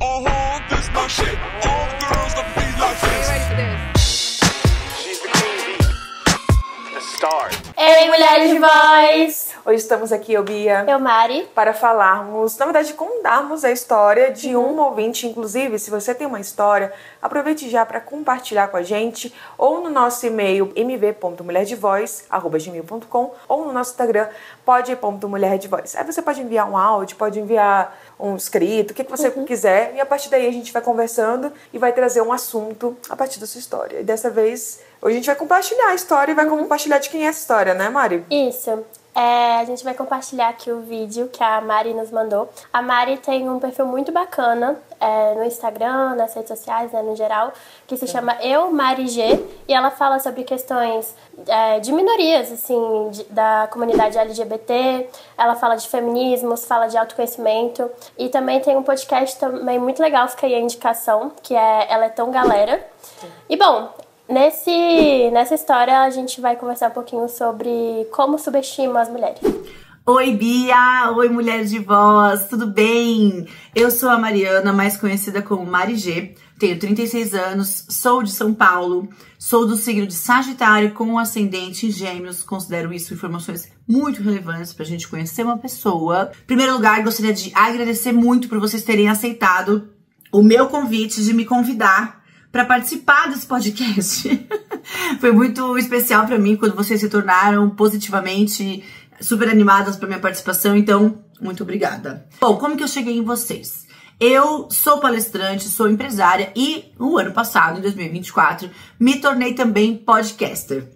This my shit. All the girls that be like this. Ready for this? She's the queen bee, the star. Ei, mulheres de voz! Hoje estamos aqui, eu, Bia, Eu, Mari. para falarmos, na verdade, contarmos a história de um ouvinte. Inclusive, se você tem uma história, aproveite já para compartilhar com a gente, ou no nosso e-mail mv.mulherdevoz@gmail.com, ou no nosso Instagram pod.mulherdevoz. Aí você pode enviar um áudio, pode enviar um escrito, o que você quiser, e a partir daí a gente vai conversando e vai trazer um assunto a partir da sua história. E dessa vez, hoje a gente vai compartilhar a história e vai compartilhar de quem é essa história, né, Mari? Isso. A gente vai compartilhar aqui o vídeo que a Mari nos mandou. A Mari tem um perfil muito bacana no Instagram, nas redes sociais, né, no geral, que se chama Eu, Mari G, e ela fala sobre questões de minorias, assim, da comunidade LGBT, ela fala de feminismos, fala de autoconhecimento, e também tem um podcast também muito legal, fica aí a indicação, que é Ela é Tão Galera. E, bom, nessa história a gente vai conversar um pouquinho sobre como subestimam as mulheres. Oi, Bia! Oi, mulheres de voz! Tudo bem? Eu sou a Mariana, mais conhecida como Mari G. Tenho 36 anos, sou de São Paulo, sou do signo de Sagitário com ascendente em Gêmeos. Considero isso informações muito relevantes pra gente conhecer uma pessoa. Em primeiro lugar, gostaria de agradecer muito por vocês terem aceitado o meu convite de me convidar para participar desse podcast. Foi muito especial para mim quando vocês se tornaram positivamente super animadas para minha participação, então muito obrigada. Bom, como que eu cheguei em vocês? Eu sou palestrante, sou empresária e no ano passado, em 2024, me tornei também podcaster.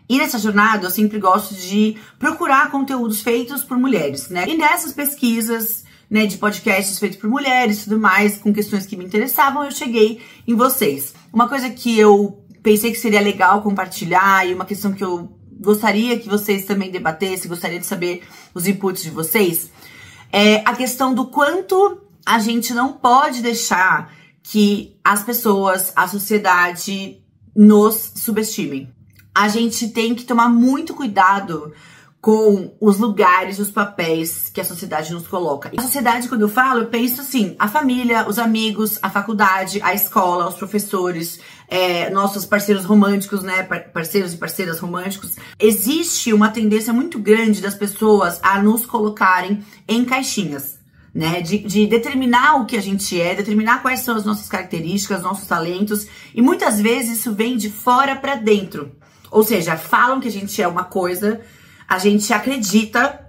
E nessa jornada eu sempre gosto de procurar conteúdos feitos por mulheres, né? E nessas pesquisas, né, de podcasts feitos por mulheres e tudo mais, com questões que me interessavam, eu cheguei em vocês. Uma coisa que eu pensei que seria legal compartilhar e uma questão que eu gostaria que vocês também debatessem, gostaria de saber os inputs de vocês, é a questão do quanto a gente não pode deixar que as pessoas, a sociedade, nos subestimem. A gente tem que tomar muito cuidado com os lugares e os papéis que a sociedade nos coloca. A sociedade, quando eu falo, eu penso assim, a família, os amigos, a faculdade, a escola, os professores, nossos parceiros românticos, né, parceiros e parceiras românticos. Existe uma tendência muito grande das pessoas a nos colocarem em caixinhas, né, de determinar o que a gente é, determinar quais são as nossas características, nossos talentos, e muitas vezes isso vem de fora pra dentro. Ou seja, falam que a gente é uma coisa, a gente acredita,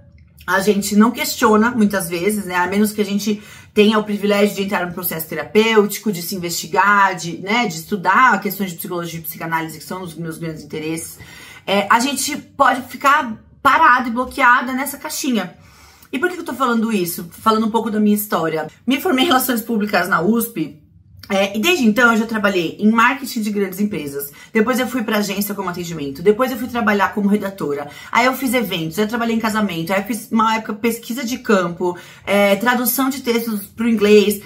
a gente não questiona muitas vezes, né? A menos que a gente tenha o privilégio de entrar num processo terapêutico, de se investigar, de estudar questões de psicologia e psicanálise, que são os meus grandes interesses. A gente pode ficar parado e bloqueada nessa caixinha. E por que eu tô falando isso? Falando um pouco da minha história. Me formei em Relações Públicas na USP. E desde então eu já trabalhei em marketing de grandes empresas. Depois eu fui pra agência como atendimento. Depois eu fui trabalhar como redatora. Aí eu fiz eventos, eu trabalhei em casamento. Aí eu fiz uma época pesquisa de campo, tradução de textos pro inglês.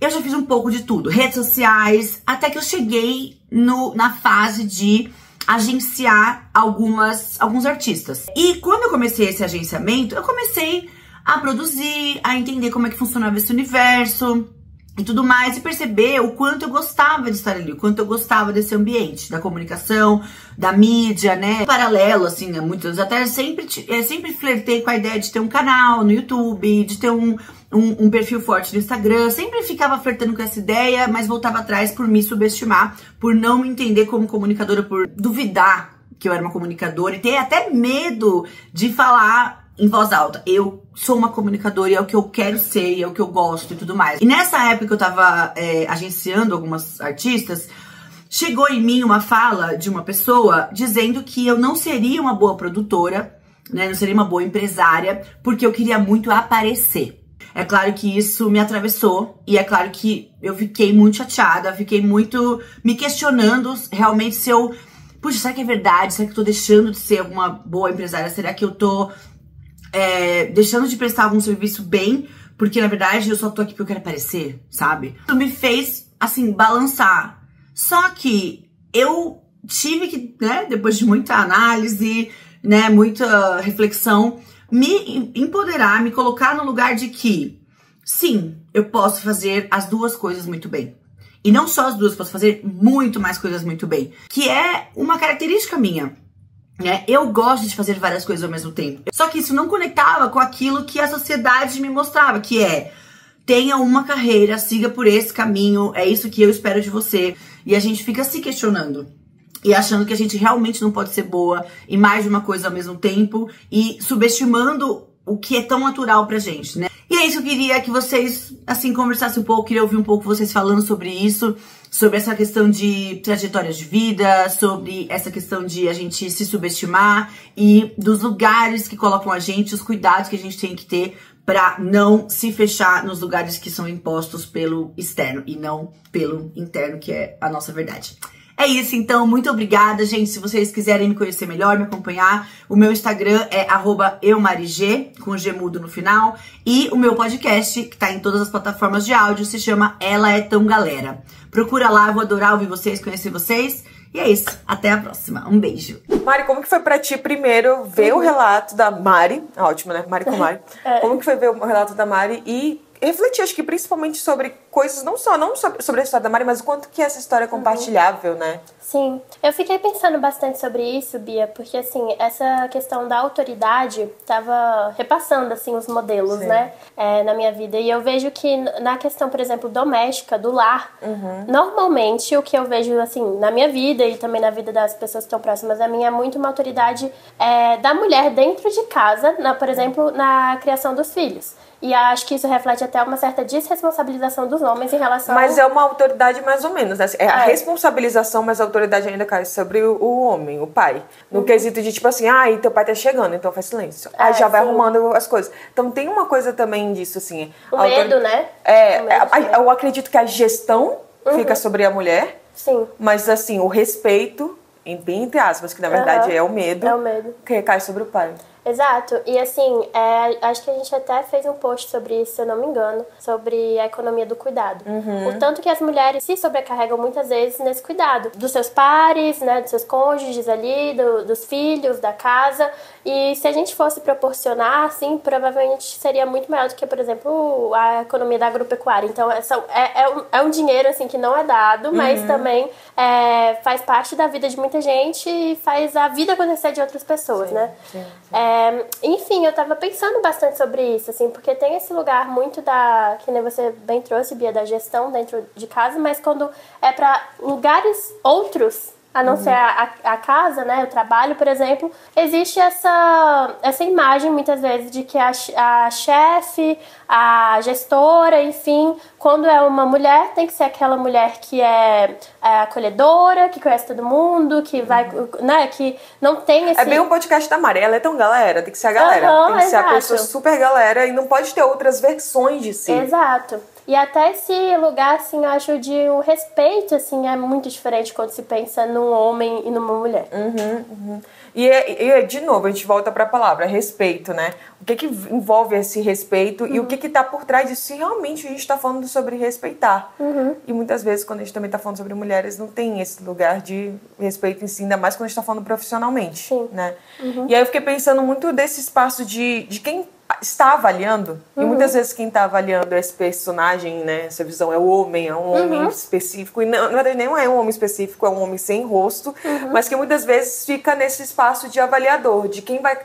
Eu já fiz um pouco de tudo, redes sociais, até que eu cheguei na fase de agenciar alguns artistas. E quando eu comecei esse agenciamento, eu comecei a produzir, a entender como é que funcionava esse universo e tudo mais, e perceber o quanto eu gostava de estar ali, o quanto eu gostava desse ambiente, da comunicação, da mídia, né? Paralelo, assim, né? Muitos até sempre flertei com a ideia de ter um canal no YouTube, de ter um perfil forte no Instagram, sempre ficava flertando com essa ideia, mas voltava atrás por me subestimar, por não me entender como comunicadora, por duvidar que eu era uma comunicadora e ter até medo de falar em voz alta. Eu sou uma comunicadora e é o que eu quero ser, e é o que eu gosto e tudo mais. E nessa época que eu tava agenciando algumas artistas, chegou em mim uma fala de uma pessoa dizendo que eu não seria uma boa produtora, né, não seria uma boa empresária, porque eu queria muito aparecer. É claro que isso me atravessou e é claro que eu fiquei muito chateada, fiquei muito me questionando realmente se eu... Puxa, será que é verdade? Será que eu tô deixando de ser uma boa empresária? Será que eu tô deixando de prestar algum serviço bem, porque na verdade eu só tô aqui porque eu quero aparecer, sabe? Isso me fez, assim, balançar. Só que eu tive que, né, depois de muita análise, né, muita reflexão, me empoderar, me colocar no lugar de que sim, eu posso fazer as duas coisas muito bem. E não só as duas, posso fazer muito mais coisas muito bem. Que é uma característica minha. Né? Eu gosto de fazer várias coisas ao mesmo tempo. Só que isso não conectava com aquilo que a sociedade me mostrava, que é: tenha uma carreira, siga por esse caminho, é isso que eu espero de você. E a gente fica se questionando e achando que a gente realmente não pode ser boa em mais de uma coisa ao mesmo tempo e subestimando o que é tão natural pra gente, né? E é isso, eu queria que vocês, assim, conversassem um pouco, queria ouvir um pouco vocês falando sobre isso, sobre essa questão de trajetórias de vida, sobre essa questão de a gente se subestimar e dos lugares que colocam a gente, os cuidados que a gente tem que ter pra não se fechar nos lugares que são impostos pelo externo e não pelo interno, que é a nossa verdade. É isso, então, muito obrigada, gente. Se vocês quiserem me conhecer melhor, me acompanhar, o meu Instagram é @eumarigê, com G mudo no final. E o meu podcast, que tá em todas as plataformas de áudio, se chama Ela é Tão Galera. Procura lá, eu vou adorar ouvir vocês, conhecer vocês. E é isso, até a próxima. Um beijo. Mari, como que foi pra ti, primeiro, ver o relato da Mari? Ótimo, né? Mari com Mari. Como que foi ver o relato da Mari e refletir, acho que principalmente sobre coisas, não sobre a história da Mari, mas o quanto que essa história é compartilhável, né? Sim, eu fiquei pensando bastante sobre isso, Bia, porque, assim, essa questão da autoridade tava repassando, assim, os modelos, né, na minha vida. E eu vejo que na questão, por exemplo, doméstica, do lar, normalmente o que eu vejo, assim, na minha vida e também na vida das pessoas que estão próximas a mim, é muito uma autoridade da mulher dentro de casa, por exemplo, na criação dos filhos. E acho que isso reflete até uma certa desresponsabilização dos homens em relação... Mas é uma autoridade mais ou menos, né? É a responsabilização, mas a autoridade ainda cai sobre o homem, o pai. No quesito de, tipo assim, teu pai tá chegando, então faz silêncio. Aí já vai arrumando as coisas. Então tem uma coisa também disso, assim... O medo, né? Eu acredito que a gestão fica sobre a mulher. Sim. Mas, assim, o respeito, bem entre aspas, que na verdade é o medo. É o medo. Que recai sobre o pai. Exato, e assim, acho que a gente até fez um post sobre isso, se eu não me engano, sobre a economia do cuidado. O tanto que as mulheres se sobrecarregam muitas vezes nesse cuidado dos seus pares, né, dos seus cônjuges ali, dos filhos, da casa. E se a gente fosse proporcionar, assim, provavelmente seria muito maior do que, por exemplo, a economia da agropecuária. Então, é um dinheiro, assim, que não é dado, mas também faz parte da vida de muita gente e faz a vida acontecer de outras pessoas, né? Sim. Enfim, eu tava pensando bastante sobre isso, assim, porque tem esse lugar muito que nem você bem trouxe, Bia, da gestão dentro de casa, mas quando é pra lugares outros, a não ser a casa, né, o trabalho, por exemplo, existe essa imagem, muitas vezes, de que a chefe, a gestora, enfim, quando é uma mulher, tem que ser aquela mulher que é acolhedora, que conhece todo mundo, que vai, né, que não tem esse... É bem um podcast da Mari, ela é tão galera, tem que ser a galera, tem que ser a pessoa super galera e não pode ter outras versões de si. Exato. E até esse lugar, assim, eu acho de um respeito, assim, é muito diferente quando se pensa num homem e numa mulher. E de novo, a gente volta pra palavra, respeito, né? O que envolve esse respeito e o que tá por trás disso, se realmente a gente tá falando sobre respeitar. E muitas vezes, quando a gente também tá falando sobre mulheres, não tem esse lugar de respeito em si, ainda mais quando a gente tá falando profissionalmente, né? E aí eu fiquei pensando muito desse espaço de quem está avaliando, e muitas vezes quem está avaliando esse personagem, né, essa visão é o homem, é um homem específico, e na verdade nem é um homem específico, é um homem sem rosto, mas que muitas vezes fica nesse espaço de avaliador, de quem vai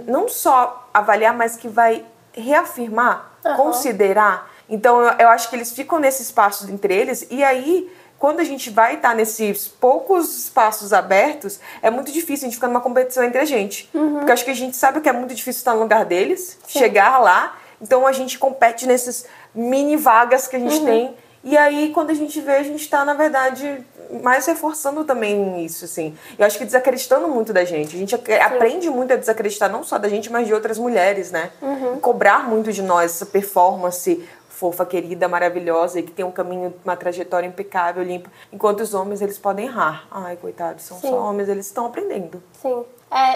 não só avaliar, mas que vai reafirmar, considerar. Então eu acho que eles ficam nesse espaço entre eles, e aí quando a gente vai estar nesses poucos espaços abertos, é muito difícil a gente ficar numa competição entre a gente. Porque eu acho que a gente sabe que é muito difícil estar no lugar deles, chegar lá. Então a gente compete nessas mini vagas que a gente tem. E aí, quando a gente vê, a gente tá, na verdade, mais reforçando também isso, assim. Eu acho que desacreditando muito da gente. A gente aprende muito a desacreditar não só da gente, mas de outras mulheres, né? Cobrar muito de nós essa performance fofa, querida, maravilhosa e que tem um caminho, uma trajetória impecável, limpa. Enquanto os homens, eles podem errar. Ai, coitados, são só homens, eles estão aprendendo. Sim.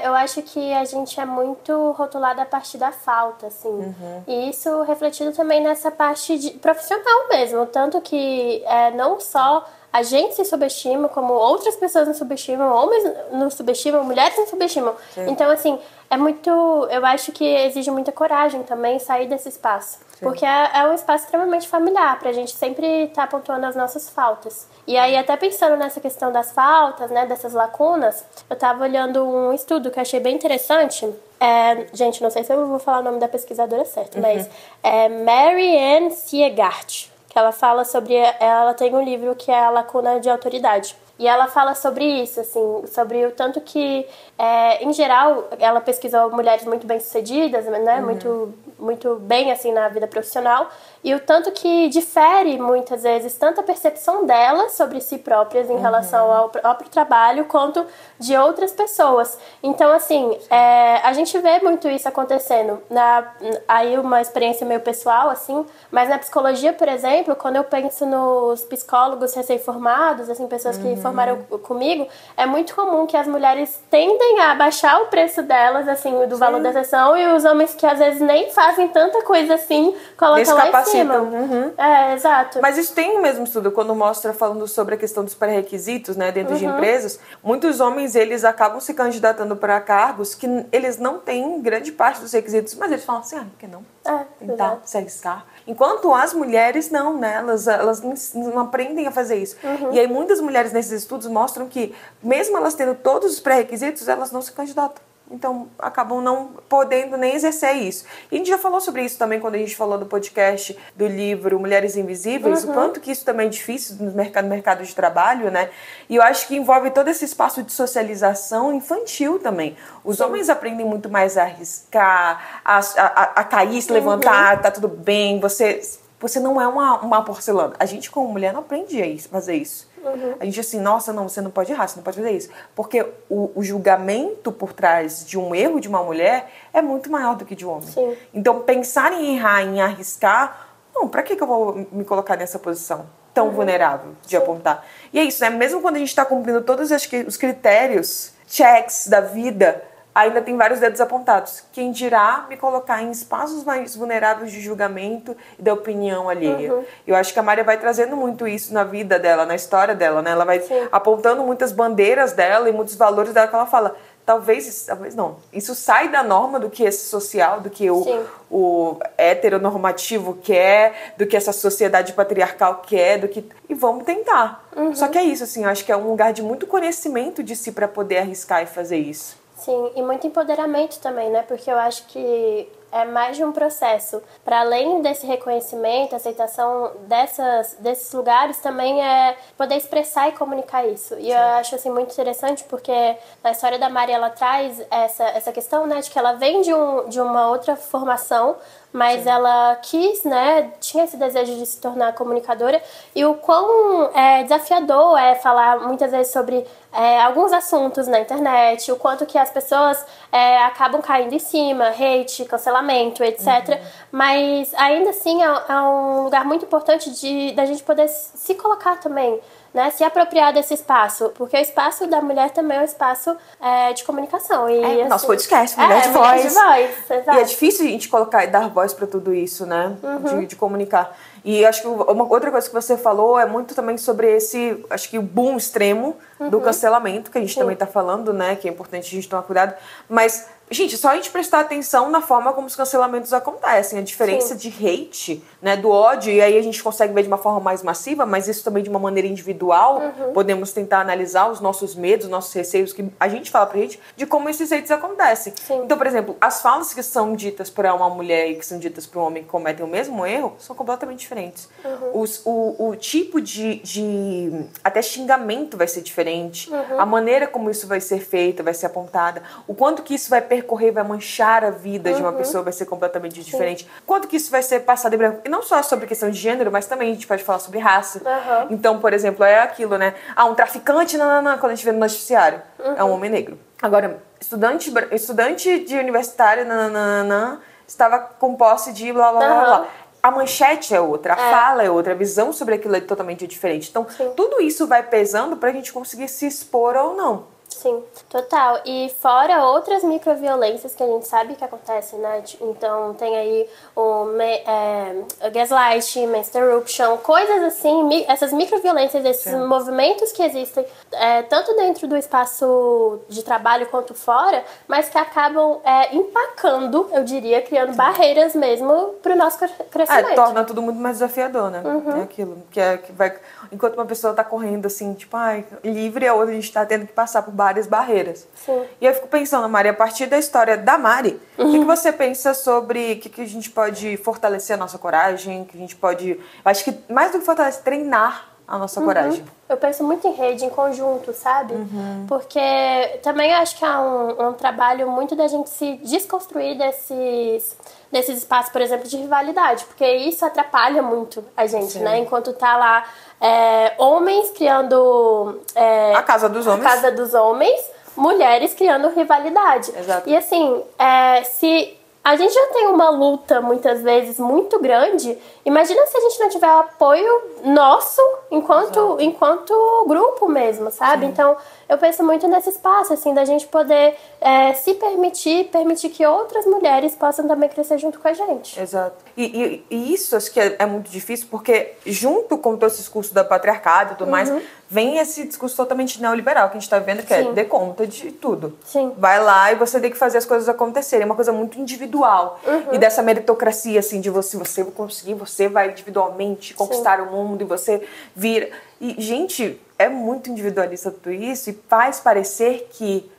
Eu acho que a gente é muito rotulada a partir da falta, assim. E isso refletido também nessa parte profissional mesmo. Tanto que não só a gente se subestima, como outras pessoas nos subestimam, homens nos subestimam, mulheres nos subestimam. Então, assim, é muito... Eu acho que exige muita coragem também sair desse espaço. Porque é um espaço extremamente familiar, pra gente sempre estar pontuando as nossas faltas. E aí, até pensando nessa questão das faltas, né, dessas lacunas, eu tava olhando um estudo que eu achei bem interessante. Gente, não sei se eu vou falar o nome da pesquisadora certo, mas é Mary Ann Siegart, que ela fala sobre... Ela tem um livro que é A Lacuna de Autoridade. E ela fala sobre isso, assim, sobre o tanto que, em geral, ela pesquisou mulheres muito bem-sucedidas, né, muito bem, assim, na vida profissional, e o tanto que difere, muitas vezes, tanto a percepção delas sobre si próprias em relação ao próprio trabalho, quanto de outras pessoas. Então, assim, a gente vê muito isso acontecendo. Aí uma experiência meio pessoal, assim, mas na psicologia, por exemplo, quando eu penso nos psicólogos recém-formados, assim, pessoas que formaram comigo, é muito comum que as mulheres tendem a baixar o preço delas, assim, do valor da sessão, e os homens que às vezes nem fazem tanta coisa assim, colocam lá em cima. Exato. Mas isso tem o mesmo estudo, quando mostra, falando sobre a questão dos pré-requisitos, né, dentro de empresas, muitos homens, eles acabam se candidatando para cargos que eles não têm grande parte dos requisitos, mas eles falam assim, por que não? Tentar se arriscar. Enquanto as mulheres não, né? Elas não aprendem a fazer isso. E aí muitas mulheres nesses estudos mostram que, mesmo elas tendo todos os pré-requisitos, elas não se candidatam. Então, acabam não podendo nem exercer isso. E a gente já falou sobre isso também quando a gente falou do podcast, do livro Mulheres Invisíveis, o quanto que isso também é difícil no mercado de trabalho, né? E eu acho que envolve todo esse espaço de socialização infantil também. Os homens aprendem muito mais a arriscar, a cair, se levantar, tá tudo bem, você não é uma porcelana. A gente, como mulher, não aprende a fazer isso. A gente assim, nossa, não, você não pode errar, você não pode fazer isso. Porque o julgamento por trás de um erro de uma mulher é muito maior do que de um homem. Sim. Então, pensar em errar, em arriscar, não, pra que eu vou me colocar nessa posição tão vulnerável de apontar? E é isso, né? Mesmo quando a gente tá cumprindo todos os critérios, checks da vida, ainda tem vários dedos apontados. Quem dirá me colocar em espaços mais vulneráveis de julgamento e da opinião alheia. Eu acho que a Mária vai trazendo muito isso na vida dela, na história dela, né? Ela vai apontando muitas bandeiras dela e muitos valores dela que ela fala, talvez não. Isso sai da norma do que esse social, do que o heteronormativo quer, do que essa sociedade patriarcal quer, e vamos tentar. Só que é isso, assim, eu acho que é um lugar de muito conhecimento de si para poder arriscar e fazer isso. Sim, e muito empoderamento também, né? Porque eu acho que é mais de um processo. Para além desse reconhecimento, aceitação desses lugares, também é poder expressar e comunicar isso. E eu acho assim, muito interessante porque na história da Mari ela traz essa questão, né, de que ela vem de uma outra formação, mas ela quis, né, tinha esse desejo de se tornar comunicadora, e o quão desafiador é falar muitas vezes sobre alguns assuntos na internet, o quanto que as pessoas acabam caindo em cima, hate, cancelamento, etc. Mas ainda assim é um lugar muito importante da gente poder se colocar também, né, se apropriar desse espaço, porque o espaço da mulher também é um espaço de comunicação. E, assim, nosso podcast, Mulher de Voz. Exato. E é difícil a gente colocar e dar voz para tudo isso, né? De comunicar. E acho que uma outra coisa que você falou é muito também sobre acho que o boom extremo do cancelamento, que a gente também tá falando, né? Que é importante a gente tomar cuidado. Mas, gente, só a gente prestar atenção na forma como os cancelamentos acontecem. A diferença de hate, né? Do ódio, e aí a gente consegue ver de uma forma mais massiva, mas isso também de uma maneira individual. Podemos tentar analisar os nossos medos, nossos receios, que a gente fala pra gente, de como esses hates acontecem. Sim. Então, por exemplo, as falas que são ditas para uma mulher e que são ditas para um homem que cometem o mesmo erro são completamente diferentes. O tipo de até xingamento vai ser diferente. A maneira como isso vai ser feito, vai ser apontada. O quanto que isso vai percorrer, vai manchar a vida de uma pessoa, vai ser completamente diferente. Quanto que isso vai ser passado em branco. E não só sobre questão de gênero, mas também a gente pode falar sobre raça. Então, por exemplo, é aquilo, né? Um traficante, quando a gente vê no noticiário, é um homem negro. Agora, estudante de universitário, estava com posse de blá, blá, blá, blá. A manchete é outra, a fala é outra, a visão sobre aquilo é totalmente diferente. Então, tudo isso vai pesando pra gente conseguir se expor ou não. Sim, total. E fora outras microviolências que a gente sabe que acontecem, né? Então tem aí o gaslighting, menstruation, coisas assim, essas microviolências, esses movimentos que existem tanto dentro do espaço de trabalho quanto fora, mas que acabam empacando, eu diria, criando barreiras mesmo para o nosso crescimento. Torna tudo muito mais desafiador, né? É aquilo que vai... Enquanto uma pessoa tá correndo assim, tipo, livre, a outra a gente tá tendo que passar por várias barreiras. Sim. E eu fico pensando, Mari, a partir da história da Mari, o que você pensa sobre o que a gente pode fortalecer a nossa coragem, que a gente pode... Acho que mais do que fortalecer, treinar a nossa coragem. Eu penso muito em rede, em conjunto, sabe? Porque também eu acho que é um trabalho muito da gente se desconstruir desses espaços, por exemplo, de rivalidade. Porque isso atrapalha muito a gente, né? Enquanto tá lá homens criando... a casa dos homens. A casa dos homens, mulheres criando rivalidade. Exato. E assim, se... A gente já tem uma luta, muitas vezes, muito grande. Imagina se a gente não tiver apoio nosso enquanto grupo mesmo, sabe? Sim. Então, eu penso muito nesse espaço, assim, da gente poder se permitir que outras mulheres possam também crescer junto com a gente. Exato. E isso acho que é muito difícil, porque junto com todo esse discurso da patriarcado e tudo mais, vem esse discurso totalmente neoliberal que a gente tá vendo, que é dê conta de tudo. Sim. Vai lá e você tem que fazer as coisas acontecerem. É uma coisa muito individual. E dessa meritocracia, assim, de você conseguir, você vai individualmente conquistar o mundo e você vira... E, gente, é muito individualista tudo isso e faz parecer que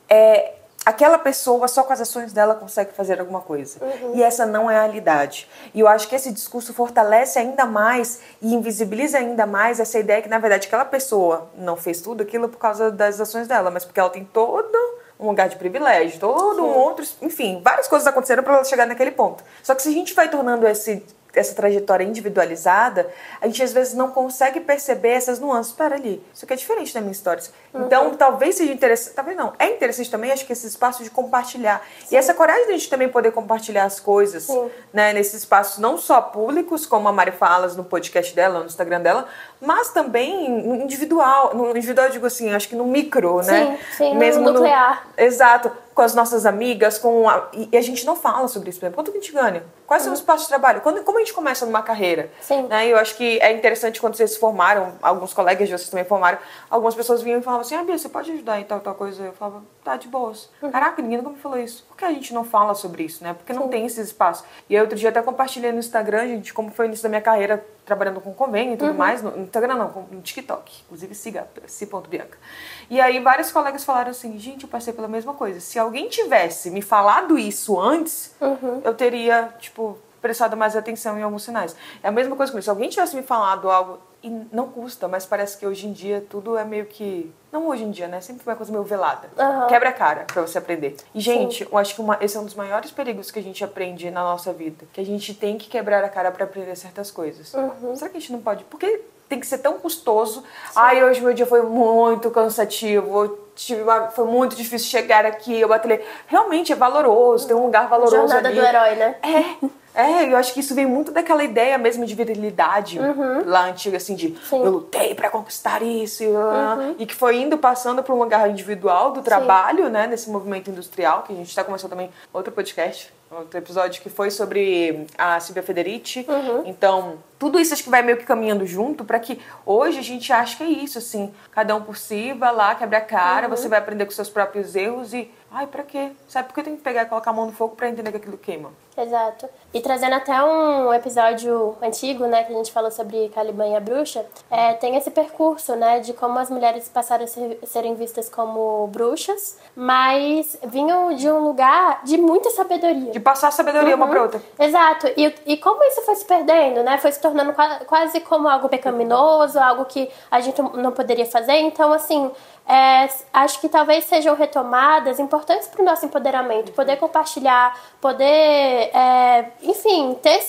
aquela pessoa, só com as ações dela, consegue fazer alguma coisa. E essa não é a realidade. E eu acho que esse discurso fortalece ainda mais e invisibiliza ainda mais essa ideia que, na verdade, aquela pessoa não fez tudo aquilo por causa das ações dela, mas porque ela tem todo um lugar de privilégio, todo um outro... Enfim, várias coisas aconteceram para ela chegar naquele ponto. Só que se a gente vai tornando essa trajetória individualizada, a gente às vezes não consegue perceber essas nuances. Espera ali, isso aqui é diferente da minha história. Então, talvez seja interessante, talvez não, é interessante também, acho que esse espaço de compartilhar. E essa coragem de a gente também poder compartilhar as coisas, né, nesses espaços não só públicos, como a Mari fala no podcast dela, no Instagram dela, mas também no individual. No individual, eu digo assim, acho que no micro, né? Sim, mesmo no nuclear. Exato. Com as nossas amigas, e a gente não fala sobre isso. Quanto que a gente ganha? Quais são os passos de trabalho? Como a gente começa numa carreira? Sim. Né? Eu acho que é interessante quando vocês se formaram, alguns colegas de vocês também formaram, algumas pessoas vinham e falavam assim, Bia, você pode ajudar em tal coisa? Eu falava, tá, de boas. Caraca, ninguém nunca me falou isso. Por que a gente não fala sobre isso, né? Porque não tem esses espaços. E aí, outro dia até compartilhei no Instagram, gente, como foi o início da minha carreira trabalhando com convênio e tudo mais. No Instagram não, no TikTok. Inclusive, siga, c.bianca. E aí, vários colegas falaram assim, gente, eu passei pela mesma coisa. Se alguém tivesse me falado isso antes, eu teria, tipo, prestado mais atenção em alguns sinais. É a mesma coisa com isso. Se alguém tivesse me falado algo, e não custa, mas parece que hoje em dia tudo é meio que... Não hoje em dia, né? Sempre foi uma coisa meio velada. Quebra a cara pra você aprender. E, gente, eu acho que esse é um dos maiores perigos que a gente aprende na nossa vida. Que a gente tem que quebrar a cara pra aprender certas coisas. Será que a gente não pode? Porque tem que ser tão custoso. Ai, hoje meu dia foi muito cansativo. Foi muito difícil chegar aqui. Eu batalhei. Realmente é valoroso, tem um lugar valoroso Jornada ali. do herói, né? Eu acho que isso vem muito daquela ideia mesmo de virilidade lá antiga, assim, de eu lutei pra conquistar isso, e que foi indo, passando por um lugar individual do trabalho, né, nesse movimento industrial, que a gente tá começando também outro podcast, outro episódio que foi sobre a Silvia Federici. Então, tudo isso acho que vai meio que caminhando junto pra que hoje a gente acha que é isso, assim, cada um por si, vai lá, quebra a cara, você vai aprender com seus próprios erros e... Ai, pra quê? Sabe por que eu tenho que pegar e colocar a mão no fogo pra entender que aquilo queima? Exato. E trazendo até um episódio antigo, né, que a gente falou sobre Caliban e a bruxa, tem esse percurso, né, de como as mulheres passaram a serem vistas como bruxas, mas vinham de um lugar de muita sabedoria. De passar sabedoria uma pra outra. Exato. E como isso foi se perdendo, né, foi se tornando quase como algo pecaminoso, algo que a gente não poderia fazer. Então, assim... acho que talvez sejam retomadas importantes para o nosso empoderamento, poder compartilhar, poder, enfim, ter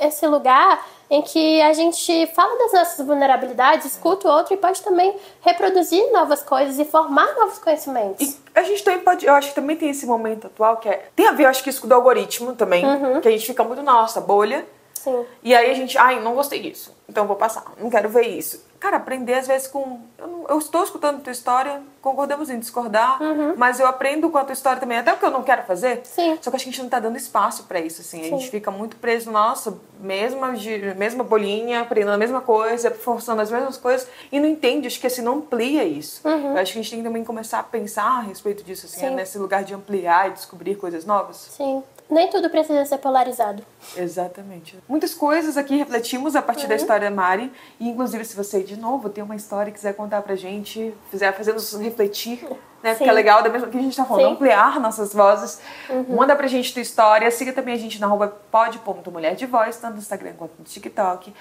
esse lugar em que a gente fala das nossas vulnerabilidades, escuta o outro e pode também reproduzir novas coisas e formar novos conhecimentos. E a gente também pode, eu acho que também tem esse momento atual que tem a ver, eu acho que isso do algoritmo também, que a gente fica muito na nossa bolha. Sim. E aí a gente, não gostei disso, então eu vou passar, não quero ver isso. Cara, aprender às vezes com... Eu estou escutando tua história, concordamos em discordar, mas eu aprendo com a tua história também, até o que eu não quero fazer. Sim. Só que acho que a gente não tá dando espaço pra isso, assim. A gente fica muito preso, nossa, mesma bolinha, aprendendo a mesma coisa, forçando as mesmas coisas, e não entende, acho que assim, não amplia isso. Eu acho que a gente tem que também começar a pensar a respeito disso, assim, nesse lugar de ampliar e descobrir coisas novas. Sim. Nem tudo precisa ser polarizado. Exatamente. Muitas coisas aqui refletimos a partir da história da Mari. E, inclusive, se você, de novo, tem uma história e quiser contar pra gente, quiser fazer-nos refletir, né? Porque é legal, da mesma que a gente tá falando, ampliar nossas vozes. Manda pra gente tua história. Siga também a gente na @pod.mulherdevoz, tanto no Instagram quanto no TikTok.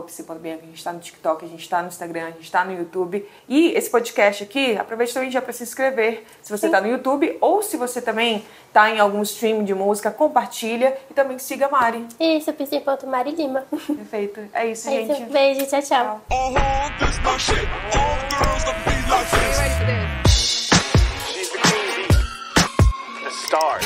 @psi.bm, a gente tá no TikTok, a gente tá no Instagram, a gente tá no YouTube. E esse podcast aqui, aproveite também já pra se inscrever, se você tá no YouTube, ou se você também tá em algum stream de música, compartilha e também siga a Mari. Isso, psi.marilima. Perfeito. É isso, É gente. isso. Beijo, tchau, tchau. This my shit. All girls that be like this. She's the queen bee, the star.